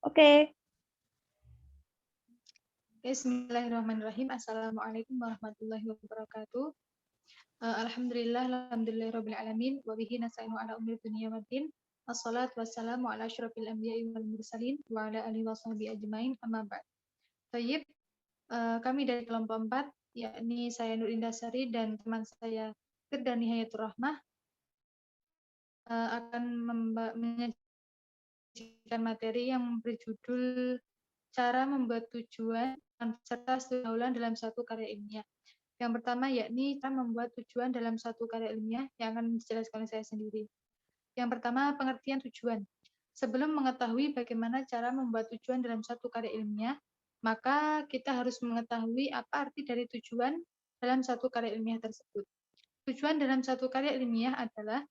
Oke. Bismillahirrahmanirrahim. Assalamualaikum warahmatullahi wabarakatuh. Alhamdulillahirrahmanirrahim. Wa bihi nasta'inu ala umuri dunya waddin. Assalatu wassalamu ala asyrafil anbiya'i wal mursalin wa ala alihi wa sahbihi ajmain. Amma ba'd. Tayyib, kami dari kelompok 4, yakni saya Nur Indah Sari dan teman saya Firdani Hayatur Rahmah, akan menyajikan materi yang berjudul cara membuat tujuan serta pergaulan dalam satu karya ilmiah. Yang pertama yakni cara membuat tujuan dalam satu karya ilmiah yang akan dijelaskan oleh saya sendiri. Yang pertama, pengertian tujuan. Sebelum mengetahui bagaimana cara membuat tujuan dalam satu karya ilmiah, maka kita harus mengetahui apa arti dari tujuan dalam satu karya ilmiah tersebut. Tujuan dalam satu karya ilmiah adalah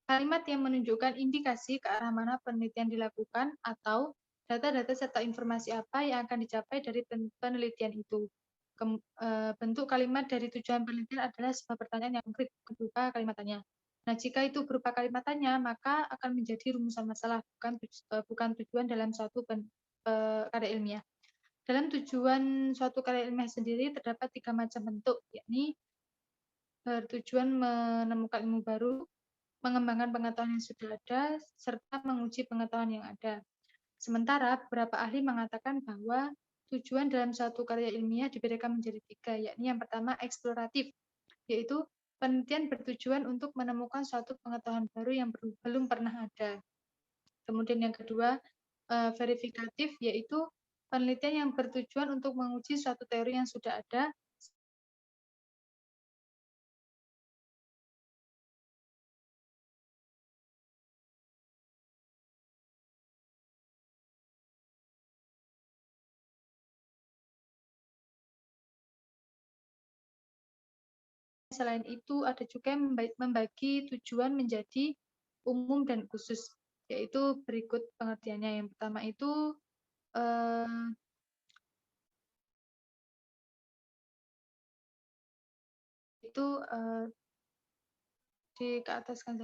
kalimat yang menunjukkan indikasi ke arah mana penelitian dilakukan atau data-data serta informasi apa yang akan dicapai dari penelitian itu. Bentuk kalimat dari tujuan penelitian adalah sebuah pertanyaan yang konkret berupa kalimatannya. Nah, jika itu berupa kalimatannya, maka akan menjadi rumusan masalah, bukan tujuan dalam suatu karya ilmiah. Dalam tujuan suatu karya ilmiah sendiri terdapat 3 macam bentuk, yakni bertujuan menemukan ilmu baru, mengembangkan pengetahuan yang sudah ada, serta menguji pengetahuan yang ada. Sementara beberapa ahli mengatakan bahwa tujuan dalam suatu karya ilmiah dibedakan menjadi 3, yakni yang pertama eksploratif, yaitu penelitian bertujuan untuk menemukan suatu pengetahuan baru yang belum pernah ada. Kemudian yang kedua, verifikatif, yaitu penelitian yang bertujuan untuk menguji suatu teori yang sudah ada Selain itu, ada juga yang membagi tujuan menjadi umum dan khusus, yaitu berikut pengertiannya. Yang pertama itu di ke atas kan,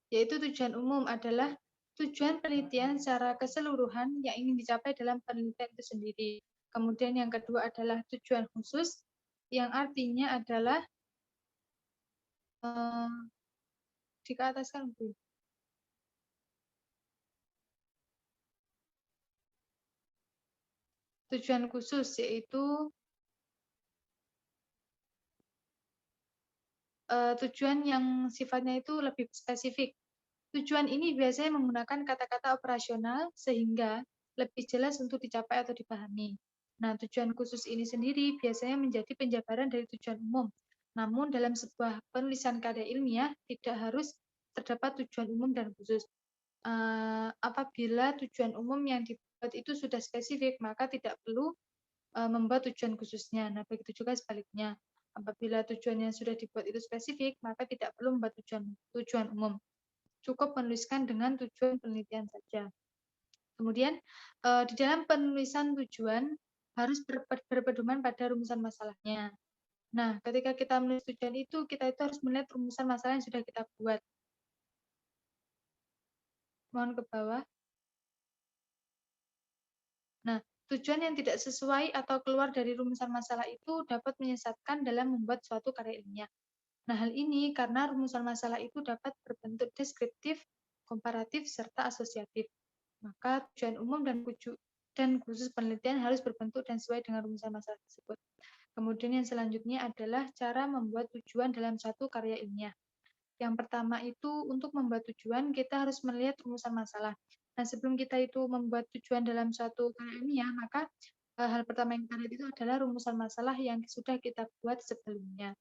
yaitu tujuan umum adalah tujuan penelitian secara keseluruhan yang ingin dicapai dalam penelitian itu sendiri. Kemudian yang kedua adalah tujuan khusus, yang artinya adalah di ke atas kan, Bu. Tujuan khusus yaitu tujuan yang sifatnya itu lebih spesifik. Tujuan ini biasanya menggunakan kata-kata operasional sehingga lebih jelas untuk dicapai atau dipahami. Nah, tujuan khusus ini sendiri biasanya menjadi penjabaran dari tujuan umum. Namun dalam sebuah penulisan karya ilmiah tidak harus terdapat tujuan umum dan khusus. Apabila tujuan umum yang dibuat itu sudah spesifik, maka tidak perlu membuat tujuan khususnya. Nah, begitu juga sebaliknya. Apabila tujuan yang sudah dibuat itu spesifik, maka tidak perlu membuat tujuan umum. Cukup menuliskan dengan tujuan penelitian saja. Kemudian, di dalam penulisan tujuan harus berpedoman pada rumusan masalahnya. Nah, ketika kita menulis tujuan itu, kita itu harus melihat rumusan masalah yang sudah kita buat. Mohon ke bawah. Nah, tujuan yang tidak sesuai atau keluar dari rumusan masalah itu dapat menyesatkan dalam membuat suatu karya ilmiah. Nah, hal ini karena rumusan masalah itu dapat berbentuk deskriptif, komparatif, serta asosiatif. Maka tujuan umum dan khusus penelitian harus berbentuk dan sesuai dengan rumusan masalah tersebut. Kemudian yang selanjutnya adalah cara membuat tujuan dalam satu karya ilmiah. Yang pertama itu untuk membuat tujuan kita harus melihat rumusan masalah. Nah, sebelum kita itu membuat tujuan dalam suatu karya ilmiah, maka hal pertama yang kita lihat itu adalah rumusan masalah yang sudah kita buat sebelumnya.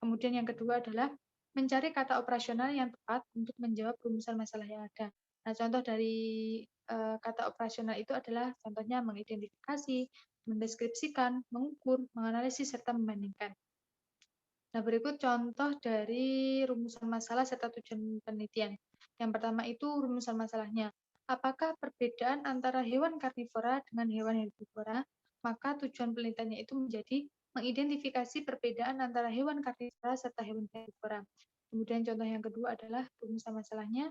Kemudian yang kedua adalah mencari kata operasional yang tepat untuk menjawab rumusan masalah yang ada. Nah, contoh dari kata operasional itu adalah contohnya mengidentifikasi, mendeskripsikan, mengukur, menganalisis, serta membandingkan. Nah, berikut contoh dari rumusan masalah serta tujuan penelitian. Yang pertama itu rumusan masalahnya. Apakah perbedaan antara hewan karnivora dengan hewan herbivora? Maka tujuan penelitiannya itu menjadi mengidentifikasi perbedaan antara hewan karnivora serta hewan herbivora. Kemudian contoh yang kedua adalah rumusan masalahnya.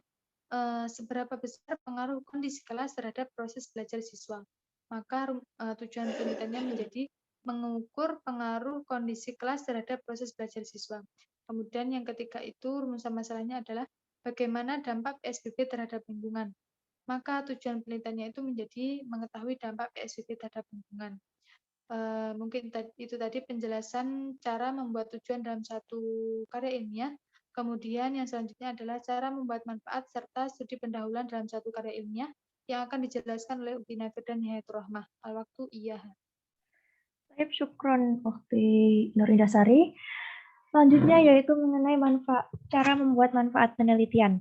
seberapa besar pengaruh kondisi kelas terhadap proses belajar siswa. Maka tujuan penelitiannya menjadi mengukur pengaruh kondisi kelas terhadap proses belajar siswa. Kemudian yang ketiga itu rumusan masalahnya adalah bagaimana dampak PSBB terhadap lingkungan. Maka tujuan penelitiannya itu menjadi mengetahui dampak PSBB terhadap lingkungan. Mungkin itu tadi penjelasan cara membuat tujuan dalam satu karya ilmiah. Kemudian yang selanjutnya adalah cara membuat manfaat serta studi pendahuluan dalam satu karya ilmiah yang akan dijelaskan oleh Udina dan Hidayatul Rahmah. Al-waktu iya. Baik, syukron Ukti Nurindasari. Selanjutnya yaitu mengenai cara membuat manfaat penelitian.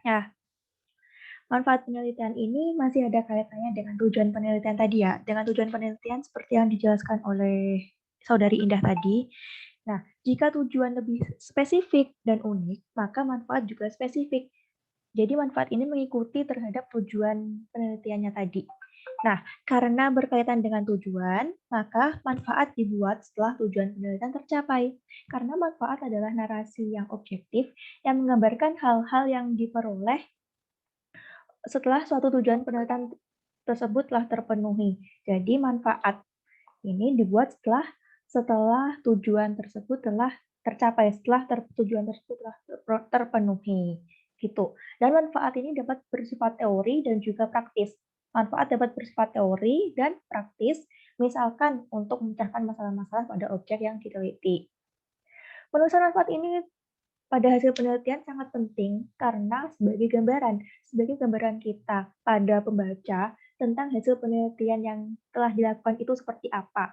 Ya, manfaat penelitian ini masih ada kaitannya dengan tujuan penelitian tadi ya. Dengan tujuan penelitian seperti yang dijelaskan oleh Saudari Indah tadi. Nah, jika tujuan lebih spesifik dan unik, maka manfaat juga spesifik. Jadi manfaat ini mengikuti terhadap tujuan penelitiannya tadi. Nah, karena berkaitan dengan tujuan, maka manfaat dibuat setelah tujuan penelitian tercapai. Karena manfaat adalah narasi yang objektif yang menggambarkan hal-hal yang diperoleh setelah suatu tujuan penelitian tersebut telah terpenuhi. Jadi manfaat ini dibuat setelah tujuan tersebut telah tercapai, setelah tujuan tersebut telah terpenuhi. Gitu. Dan manfaat ini dapat bersifat teori dan juga praktis. Manfaat dapat bersifat teori dan praktis, misalkan untuk memecahkan masalah-masalah pada objek yang diteliti. Penulisan manfaat ini pada hasil penelitian sangat penting karena sebagai gambaran kita pada pembaca tentang hasil penelitian yang telah dilakukan itu seperti apa,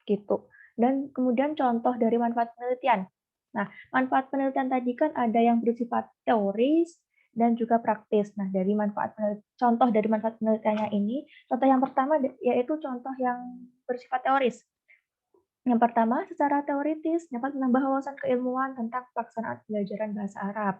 gitu. Dan kemudian contoh dari manfaat penelitian. Nah, manfaat penelitian tadi kan ada yang bersifat teoris dan juga praktis. Nah, contoh dari manfaat penelitiannya ini, contoh yang pertama yaitu contoh yang bersifat teoris. Yang pertama, secara teoritis dapat menambah wawasan keilmuan tentang pelaksanaan pembelajaran bahasa Arab.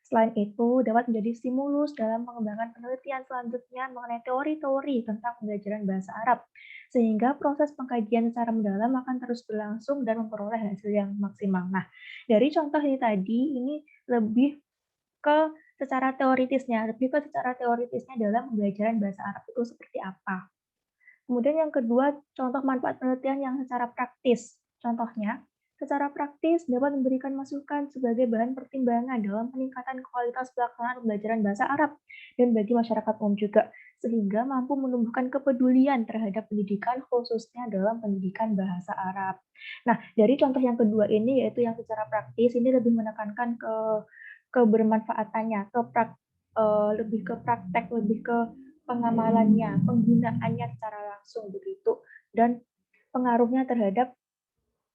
Selain itu, dapat menjadi stimulus dalam pengembangan penelitian selanjutnya mengenai teori-teori tentang pembelajaran bahasa Arab, sehingga proses pengkajian secara mendalam akan terus berlangsung dan memperoleh hasil yang maksimal. Nah, dari contoh ini tadi, ini lebih ke secara teoritisnya dalam pembelajaran bahasa Arab itu seperti apa. Kemudian yang kedua, contoh manfaat penelitian yang secara praktis. Contohnya, secara praktis dapat memberikan masukan sebagai bahan pertimbangan dalam peningkatan kualitas pelaksanaan pembelajaran bahasa Arab dan bagi masyarakat umum juga, sehingga mampu menumbuhkan kepedulian terhadap pendidikan khususnya dalam pendidikan bahasa Arab. Nah, dari contoh yang kedua ini yaitu yang secara praktis, ini lebih menekankan ke kebermanfaatannya, lebih ke praktek, lebih ke pengamalannya, penggunaannya secara langsung begitu, dan pengaruhnya terhadap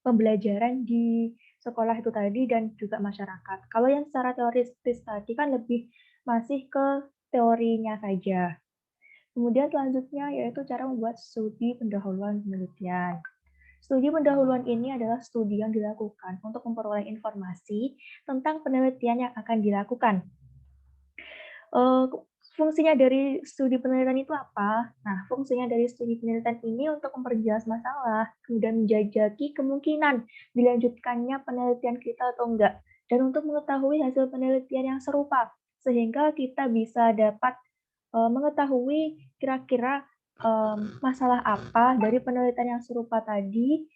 pembelajaran di sekolah itu tadi dan juga masyarakat. Kalau yang secara teoritis tadi kan lebih masih ke teorinya saja. Kemudian selanjutnya yaitu cara membuat studi pendahuluan penelitian. Studi pendahuluan ini adalah studi yang dilakukan untuk memperoleh informasi tentang penelitian yang akan dilakukan. Fungsinya dari studi penelitian itu apa? Nah, fungsinya dari studi penelitian ini untuk memperjelas masalah, kemudian menjajaki kemungkinan dilanjutkannya penelitian kita atau enggak, dan untuk mengetahui hasil penelitian yang serupa, sehingga kita bisa dapat mengetahui kira-kira masalah apa dari penelitian yang serupa tadi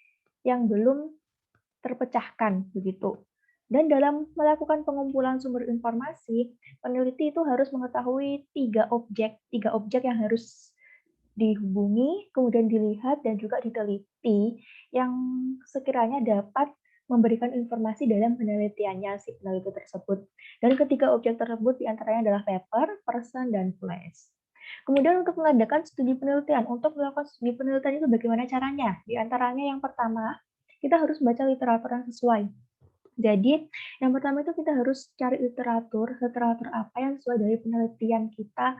yang belum terpecahkan, begitu. Dan dalam melakukan pengumpulan sumber informasi, peneliti itu harus mengetahui tiga objek yang harus dihubungi, kemudian dilihat, dan juga diteliti yang sekiranya dapat memberikan informasi dalam penelitiannya si peneliti tersebut. Dan ketiga objek tersebut diantaranya adalah paper, person, dan place. Kemudian untuk mengadakan studi penelitian, untuk melakukan studi penelitian itu bagaimana caranya? Di antaranya yang pertama, kita harus baca literatur yang sesuai. Jadi, yang pertama itu kita harus cari literatur apa yang sesuai dari penelitian kita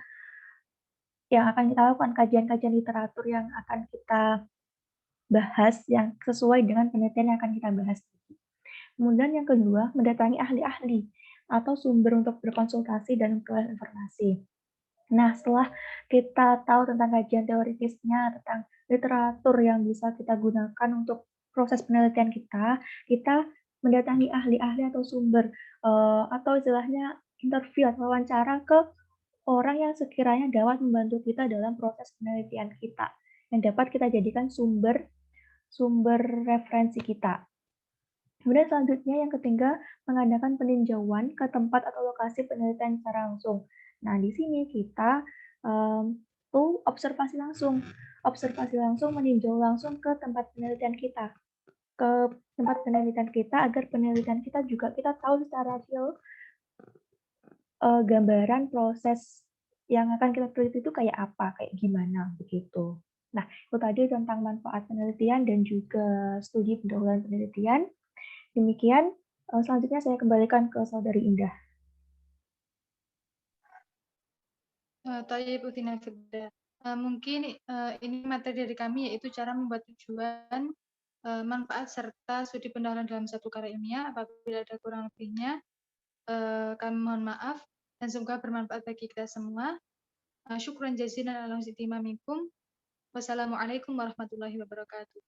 yang akan kita lakukan, kajian-kajian literatur yang akan kita bahas, yang sesuai dengan penelitian yang akan kita bahas. Kemudian yang kedua, mendatangi ahli-ahli atau sumber untuk berkonsultasi dan memperoleh informasi. Nah, setelah kita tahu tentang kajian teoritisnya, tentang literatur yang bisa kita gunakan untuk proses penelitian kita mendatangi ahli-ahli atau sumber, atau istilahnya interview atau wawancara ke orang yang sekiranya dapat membantu kita dalam proses penelitian kita, yang dapat kita jadikan sumber sumber referensi kita. Kemudian selanjutnya yang ketiga, mengadakan peninjauan ke tempat atau lokasi penelitian secara langsung. Nah, di sini kita tuh observasi langsung, meninjau langsung ke tempat penelitian kita, agar penelitian kita juga kita tahu secara real gambaran proses yang akan kita teliti itu kayak apa, kayak gimana begitu. Nah, itu tadi tentang manfaat penelitian dan juga studi pendahuluan penelitian. Demikian, selanjutnya saya kembalikan ke Saudari Indah. Thayyib Utina Firda. Mungkin ini materi dari kami, yaitu cara membuat tujuan, manfaat serta studi pendahuluan dalam satu karya ilmiah. Apabila ada kurang lebihnya, kami mohon maaf dan semoga bermanfaat bagi kita semua. Syukran jazilan ala husni ihtimamikum. Wassalamualaikum warahmatullahi wabarakatuh.